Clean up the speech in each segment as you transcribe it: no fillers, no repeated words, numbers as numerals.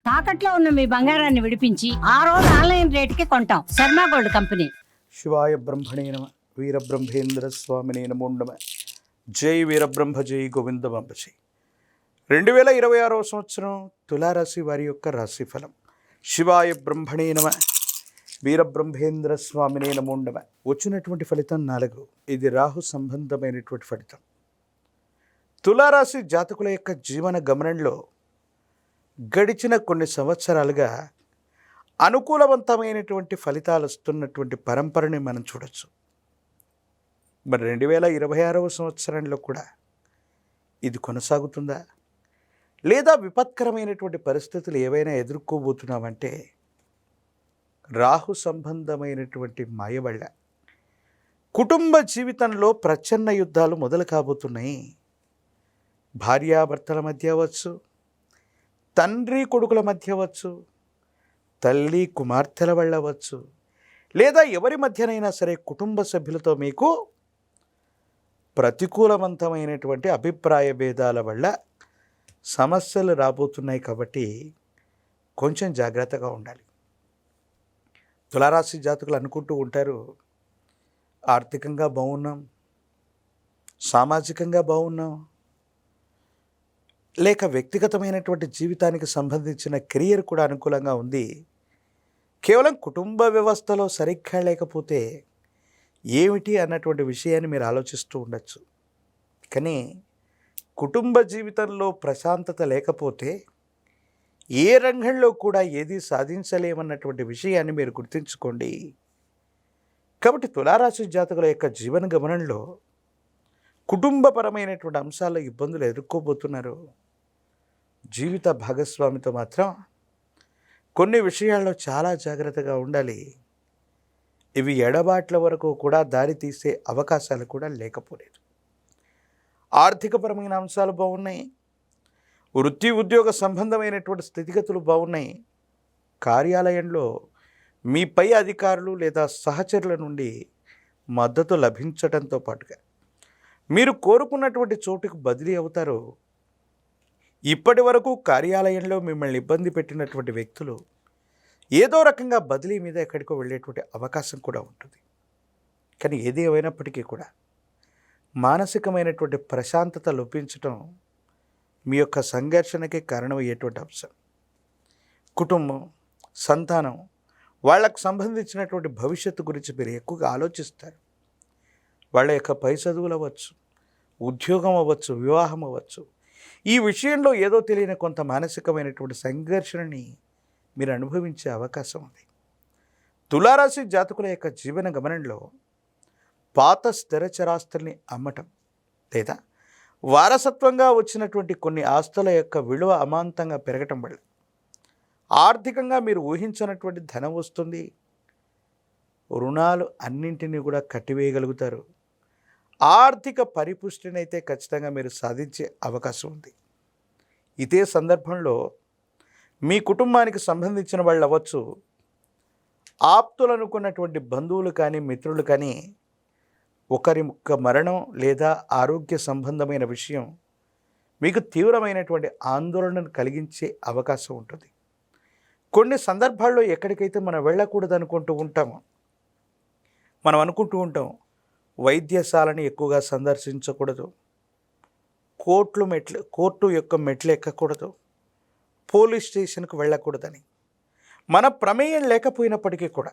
తాకట్లో ఉన్న మీ బంగారాన్ని విడిపించి ఆ రోజు ఆన్లైన్ రేటుకి కొంటాం. Sharma gold company. శివాయ బ్రహ్మణే నమ. వీరబ్రహ్మేంద్ర స్వామినే నమో నమ. జై వీరబ్రహ్మ జై గోవిందమాంబ జై. 2026వ సంవత్సరం తులారాశి వారి యొక్క రాశిఫలం. శివాయ బ్రహ్మణే నమ. వీరబ్రహ్మేంద్ర స్వామినే నమో నమ. వచ్చినటువంటి ఫలితం 4. ఇది రాహు సంబంధమైనటువంటి ఫలితం. తులారాశి జాతకుల యొక్క జీవన గమనంలో గడిచిన కొన్ని సంవత్సరాలుగా అనుకూలవంతమైనటువంటి ఫలితాలు వస్తున్నటువంటి పరంపరని మనం చూడొచ్చు. మరి 2026వ సంవత్సరంలో కూడా ఇది కొనసాగుతుందా, లేదా విపత్కరమైనటువంటి పరిస్థితులు ఏవైనా ఎదుర్కోబోతున్నామంటే రాహు సంబంధమైనటువంటి మాయ వల్ల కుటుంబ జీవితంలో ప్రచ్ఛన్న యుద్ధాలు మొదలు కాబోతున్నాయి. భార్యాభర్తల మధ్య అవ్వచ్చు, తండ్రి కొడుకుల మధ్య అవ్వచ్చు, తల్లి కుమార్తెల వల్ల అవ్వచ్చు, లేదా ఎవరి మధ్యనైనా సరే కుటుంబ సభ్యులతో మీకు ప్రతికూలవంతమైనటువంటి అభిప్రాయ భేదాల వల్ల సమస్యలు రాబోతున్నాయి. కాబట్టి కొంచెం జాగ్రత్తగా ఉండాలి. తులారాశి జాతకులు అనుకుంటూ ఉంటారు, ఆర్థికంగా బాగున్నాం, సామాజికంగా బాగున్నాం, లేక వ్యక్తిగతమైనటువంటి జీవితానికి సంబంధించిన కెరియర్ కూడా అనుకూలంగా ఉంది, కేవలం కుటుంబ వ్యవస్థలో సరిగ్గా లేకపోతే ఏమిటి అన్నటువంటి విషయాన్ని మీరు ఆలోచిస్తూ ఉండొచ్చు. కానీ కుటుంబ జీవితంలో ప్రశాంతత లేకపోతే ఏ రంగంలో కూడా ఏది సాధించలేమన్నటువంటి విషయాన్ని మీరు గుర్తుంచుకోండి. కాబట్టి తులారాశి జాతకుల యొక్క జీవన గమనంలో కుటుంబపరమైనటువంటి అంశాల్లో ఇబ్బందులు ఎదుర్కోబోతున్నారు. జీవిత భాగస్వామితో మాత్రం కొన్ని విషయాల్లో చాలా జాగ్రత్తగా ఉండాలి. ఇవి ఎడబాట్ల వరకు కూడా దారి తీసే అవకాశాలు కూడా లేకపోలేదు. ఆర్థికపరమైన అంశాలు బాగున్నాయి, వృత్తి ఉద్యోగ సంబంధమైనటువంటి స్థితిగతులు బాగున్నాయి. కార్యాలయంలో మీ పై అధికారులు లేదా సహచరుల నుండి మద్దతు లభించడంతో పాటుగా మీరు కోరుకున్నటువంటి చోటుకు బదిలీ అవుతారు. ఇప్పటి వరకు కార్యాలయంలో మిమ్మల్ని ఇబ్బంది పెట్టినటువంటి వ్యక్తులు ఏదో రకంగా బదిలీ మీద ఎక్కడికో వెళ్ళేటువంటి అవకాశం కూడా ఉంటుంది. కానీ ఏది ఏమైనప్పటికీ కూడా మానసికమైనటువంటి ప్రశాంతత లోపించటం మీ యొక్క సంఘర్షణకి కారణమయ్యేటువంటి అంశం. కుటుంబం, సంతానం, వాళ్ళకు సంబంధించినటువంటి భవిష్యత్తు గురించి మీరు ఎక్కువగా ఆలోచిస్తారు. వాళ్ళ యొక్క పై చదువులు అవ్వచ్చు, ఉద్యోగం అవ్వచ్చు, వివాహం అవ్వచ్చు, ఈ విషయంలో ఏదో తెలియని కొంత మానసికమైనటువంటి సంఘర్షణని మీరు అనుభవించే అవకాశం ఉంది. తులారాశి జాతకుల యొక్క జీవన గమనంలో పాత స్థిరచరాస్తుల్ని అమ్మటం లేదా వారసత్వంగా వచ్చినటువంటి కొన్ని ఆస్తుల యొక్క విలువ అమాంతంగా పెరగటం వల్ల ఆర్థికంగా మీరు ఊహించినటువంటి ధనం వస్తుంది. రుణాలు అన్నింటినీ కూడా కట్టివేయగలుగుతారు. ఆర్థిక పరిపుష్టిని అయితే ఖచ్చితంగా మీరు సాధించే అవకాశం ఉంది. ఇదే సందర్భంలో మీ కుటుంబానికి సంబంధించిన వాళ్ళు అవ్వచ్చు, ఆప్తులు అనుకున్నటువంటి బంధువులు కానీ మిత్రులు కానీ ఒకరి యొక్క మరణం లేదా ఆరోగ్య సంబంధమైన విషయం మీకు తీవ్రమైనటువంటి ఆందోళనను కలిగించే అవకాశం ఉంటుంది. కొన్ని సందర్భాల్లో ఎక్కడికైతే మనం వెళ్ళకూడదు అనుకుంటూ ఉంటామో, మనం అనుకుంటూ ఉంటాం వైద్యశాలని ఎక్కువగా సందర్శించకూడదు, కోర్టు యొక్క మెట్లు ఎక్కకూడదు, పోలీస్ స్టేషన్కు వెళ్ళకూడదని. మన ప్రమేయం లేకపోయినప్పటికీ కూడా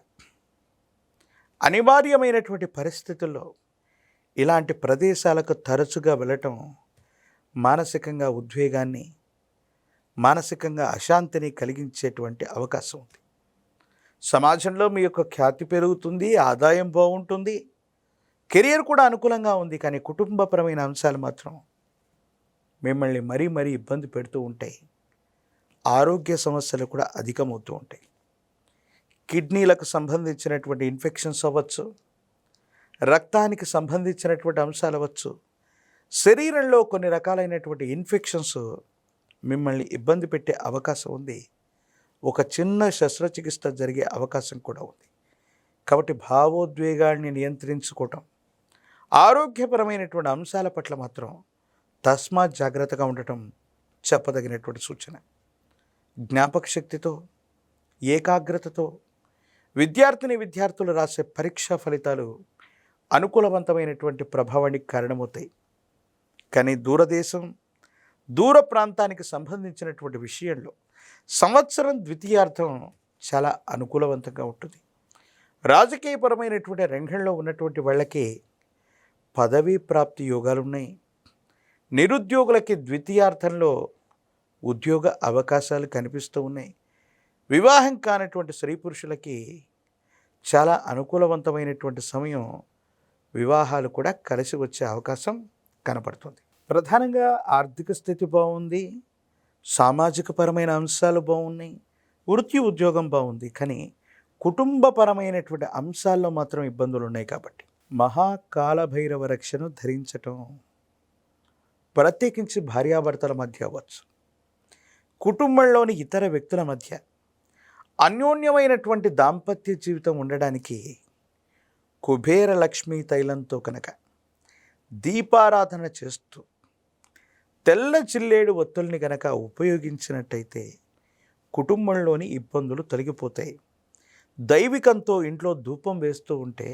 అనివార్యమైనటువంటి పరిస్థితుల్లో ఇలాంటి ప్రదేశాలకు తరచుగా వెళ్ళటం మానసికంగా ఉద్వేగాన్ని, మానసికంగా అశాంతిని కలిగించేటువంటి అవకాశం ఉంది. సమాజంలో మీ యొక్క ఖ్యాతి పెరుగుతుంది, ఆదాయం బాగుంటుంది, కెరియర్ కూడా అనుకూలంగా ఉంది. కానీ కుటుంబపరమైన అంశాలు మాత్రం మిమ్మల్ని మరీ మరీ ఇబ్బంది పెడుతూ ఉంటాయి. ఆరోగ్య సమస్యలు కూడా అధికమవుతూ ఉంటాయి. కిడ్నీలకు సంబంధించినటువంటి ఇన్ఫెక్షన్స్ అవ్వచ్చు, రక్తానికి సంబంధించినటువంటి అంశాలు అవ్వచ్చు, శరీరంలో కొన్ని రకాలైనటువంటి ఇన్ఫెక్షన్స్ మిమ్మల్ని ఇబ్బంది పెట్టే అవకాశం ఉంది. ఒక చిన్న శస్త్రచికిత్స జరిగే అవకాశం కూడా ఉంది. కాబట్టి భావోద్వేగాన్ని నియంత్రించుకోవటం, ఆరోగ్యపరమైనటువంటి అంశాల పట్ల మాత్రం తస్మాత్ జాగ్రత్తగా ఉండటం చెప్పదగినటువంటి సూచన. జ్ఞాపక శక్తితో, ఏకాగ్రతతో విద్యార్థులు రాసే పరీక్షా ఫలితాలు అనుకూలవంతమైనటువంటి ప్రభావానికి కారణమవుతాయి. కానీ దూరదేశం, దూర ప్రాంతానికి సంబంధించినటువంటి విషయంలో సంవత్సరం ద్వితీయార్థం చాలా అనుకూలవంతంగా ఉంటుంది. రాజకీయపరమైనటువంటి రంగంలో ఉన్నటువంటి వాళ్ళకి పదవీ ప్రాప్తి యోగాలు ఉన్నాయి. నిరుద్యోగులకి ద్వితీయార్థంలో ఉద్యోగ అవకాశాలు కనిపిస్తూ ఉన్నాయి. వివాహం కానటువంటి స్త్రీ పురుషులకి చాలా అనుకూలవంతమైనటువంటి సమయం, వివాహాలు కూడా కలిసి వచ్చే అవకాశం కనపడుతుంది. ప్రధానంగా ఆర్థిక స్థితి బాగుంది, సామాజిక పరమైన అంశాలు బాగున్నాయి, వృత్తి ఉద్యోగం బాగుంది. కానీ కుటుంబపరమైనటువంటి అంశాల్లో మాత్రం ఇబ్బందులు ఉన్నాయి. కాబట్టి మహాకాలభైరవ రక్షను ధరించటం, ప్రత్యేకించి భార్యాభర్తల మధ్య అవ్వచ్చు, కుటుంబంలోని ఇతర వ్యక్తుల మధ్య అన్యోన్యమైనటువంటి దాంపత్య జీవితం ఉండడానికి కుబేర లక్ష్మీ తైలంతో కనుక దీపారాధన చేస్తూ తెల్ల చిల్లేడు ఒత్తుల్ని కనుక ఉపయోగించినట్టయితే కుటుంబంలోని ఇబ్బందులు తొలగిపోతాయి. దైవికంతో ఇంట్లో ధూపం వేస్తూ ఉంటే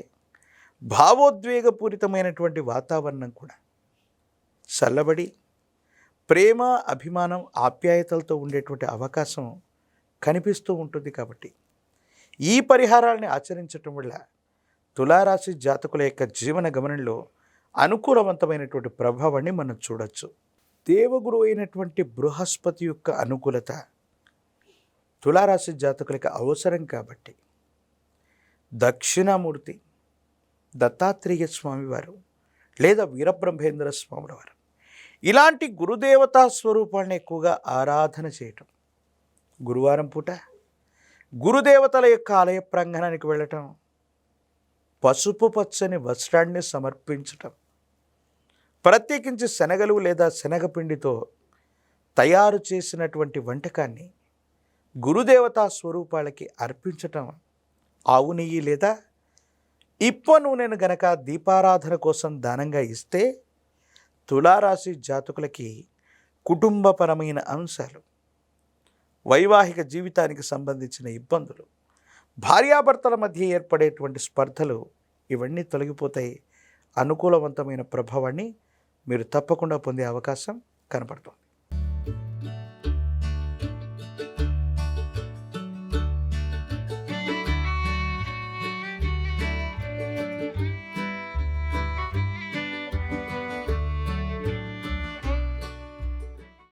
భావోద్వేగపూరితమైనటువంటి వాతావరణం కూడా చల్లబడి ప్రేమ, అభిమానం, ఆప్యాయతలతో ఉండేటువంటి అవకాశం కనిపిస్తూ ఉంటుంది. కాబట్టి ఈ పరిహారాలని ఆచరించటం వల్ల తులారాశి జాతకుల యొక్క జీవన గమనంలో అనుకూలవంతమైనటువంటి ప్రభావాన్ని మనం చూడొచ్చు. దేవగురు అయినటువంటి బృహస్పతి యొక్క అనుకూలత తులారాశి జాతకులకు అవసరం. కాబట్టి దక్షిణామూర్తి దత్తాత్రేయ స్వామివారు లేదా వీరబ్రహ్మేంద్ర స్వాముల వారు ఇలాంటి గురుదేవతా స్వరూపాన్ని ఎక్కువగా ఆరాధన చేయటం, గురువారం పూట గురుదేవతల యొక్క ఆలయ ప్రాంగణానికి వెళ్ళటం, పసుపు పచ్చని వస్త్రాన్ని సమర్పించటం, ప్రత్యేకించి శనగలు లేదా శనగపిండితో తయారు చేసినటువంటి వంటకాన్ని గురుదేవతా స్వరూపాలకి అర్పించటం, ఆవు నెయ్యి లేదా ఇప్ప నూనెను గనక దీపారాధన కోసం దానంగా ఇస్తే తులారాశి జాతకులకి కుటుంబపరమైన అంశాలు, వైవాహిక జీవితానికి సంబంధించిన ఇబ్బందులు, భార్యాభర్తల మధ్య ఏర్పడేటువంటి స్పర్ధలు ఇవన్నీ తొలగిపోతాయి. అనుకూలవంతమైన ప్రభావాన్ని మీరు తప్పకుండా పొందే అవకాశం కనపడుతుంది.